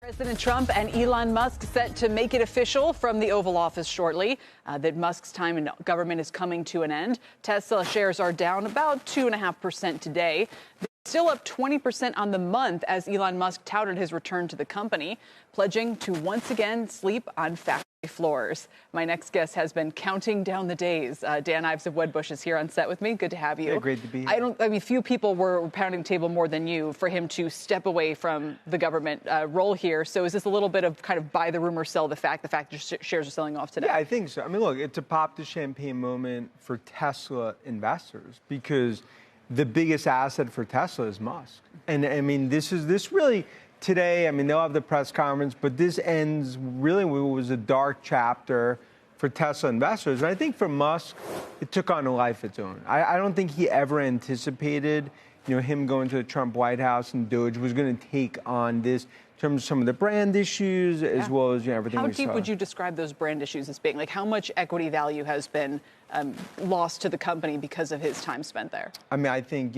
President Trump and Elon Musk set to make it official from the Oval Office shortly that Musk's time in government is coming to an end. Tesla shares are down about 2.5% today. They're still up 20% on the month as Elon Musk touted his return to the company, pledging to once again sleep on factory floors. My next guest has been counting down the days. Dan Ives of Wedbush is here on set with me. Good to have you. Yeah, great to be here. Few people were pounding the table more than you for him to step away from the government role here. So is this a little bit of kind of buy the rumor, sell the fact shares are selling off today? Yeah, I think so. I mean, look, it's a pop the champagne moment for Tesla investors because the biggest asset for Tesla is Musk. And I mean, this really today, I mean, they'll have the press conference, but this ends really what was a dark chapter for Tesla investors. And I think for Musk, it took on a life of its own. I don't think he ever anticipated, him going to the Trump White House and DOGE was going to take on this in terms of some of the brand issues as well as everything we saw. How deep would you describe those brand issues as being? Like how much equity value has been lost to the company because of his time spent there? I mean, I think,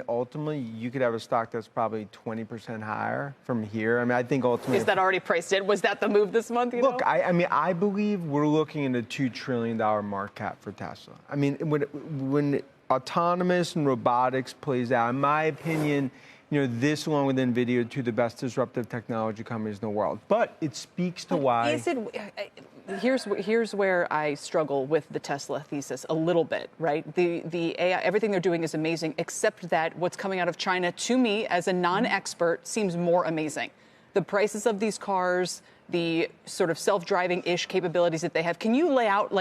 ultimately you could have a stock that's probably 20% higher from here. I mean, I think ultimately... Is that already priced in? Was that the move this month? Look, I believe we're looking at a $2 trillion market cap for Tesla. I mean, when autonomous and robotics plays out, in my opinion, this along with NVIDIA are two of the best disruptive technology companies in the world. But it speaks to why... Here's where I struggle with the Tesla thesis a little bit, right? The AI, everything they're doing is amazing, except that what's coming out of China, to me, as a non-expert, seems more amazing. The prices of these cars, the sort of self-driving-ish capabilities that they have. Can you lay out,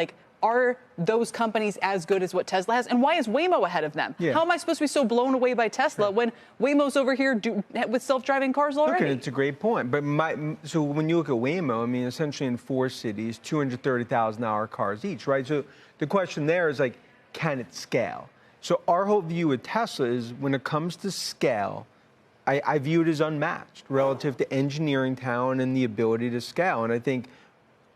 are those companies as good as what Tesla has? And why is Waymo ahead of them? Yeah. How am I supposed to be so blown away by Tesla when Waymo's over here with self-driving cars already? Okay, it's a great point. But so when you look at Waymo, I mean, essentially in 4 cities, $230,000 cars each, right? So the question there is can it scale? So our whole view with Tesla is when it comes to scale, I view it as unmatched relative to engineering talent and the ability to scale. And I think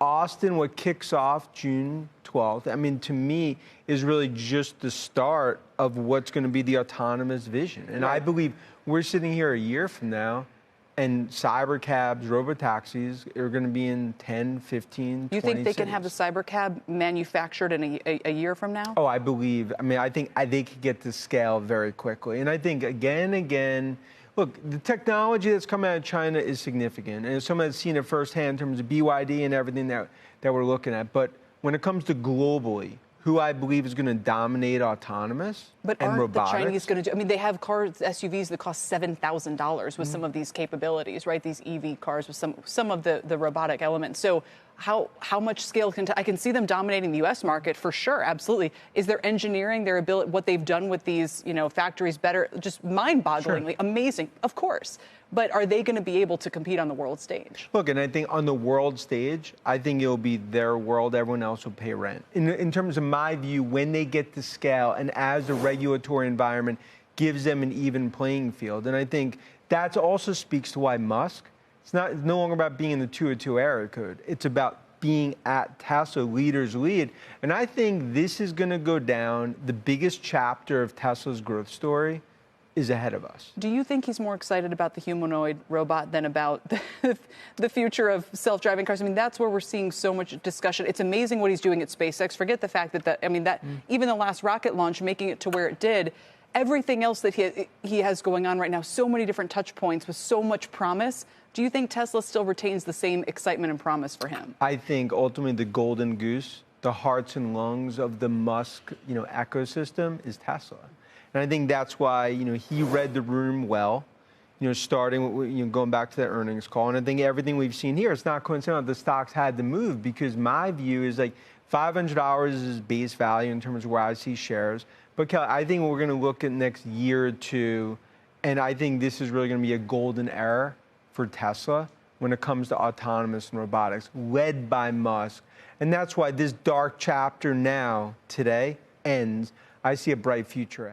Austin, what kicks off June 12th, I mean, to me, is really just the start of what's going to be the autonomous vision. And I believe we're sitting here a year from now, and cybercabs, robotaxis are going to be in 10, 15, 20 You think they cities. can have the cybercab manufactured in a year from now? Oh, I think they could get to scale very quickly. And I think, again, look, the technology that's coming out of China is significant, and someone that's seen it firsthand in terms of BYD and everything that we're looking at. But when it comes to globally, who I believe is going to dominate autonomous and robotics. But aren't the Chinese going to do? I mean, they have cars, SUVs that cost $7,000 with some of these capabilities, right? These EV cars with some of the robotic elements. So how much scale I can see them dominating the U.S. market for sure, absolutely. Is their engineering, their ability, what they've done with these factories better, just mind-bogglingly amazing, of course. But are they going to be able to compete on the world stage? Look, and I think on the world stage, I think it'll be their world. Everyone else will pay rent. In terms of my view, when they get to scale and as the regulatory environment gives them an even playing field. And I think that also speaks to why Musk, it's no longer about being in the 202 error code. It's about being at Tesla, leaders lead. And I think this is going to go down. The biggest chapter of Tesla's growth story is ahead of us. Do you think he's more excited about the humanoid robot than about the future of self-driving cars? I mean, that's where we're seeing so much discussion. It's amazing what he's doing at SpaceX. Forget the fact that even the last rocket launch, making it to where it did, everything else that he has going on right now, so many different touch points with so much promise. Do you think Tesla still retains the same excitement and promise for him? I think ultimately the golden goose, the hearts and lungs of the Musk, ecosystem is Tesla. And I think that's why, he read the room well, starting with, going back to that earnings call. And I think everything we've seen here, it's not coincidental the stocks had to move because my view is $500 is base value in terms of where I see shares. But Kelly, I think we're going to look at next year or two, and I think this is really going to be a golden era for Tesla when it comes to autonomous and robotics, led by Musk. And that's why this dark chapter now, today, ends. I see a bright future ahead.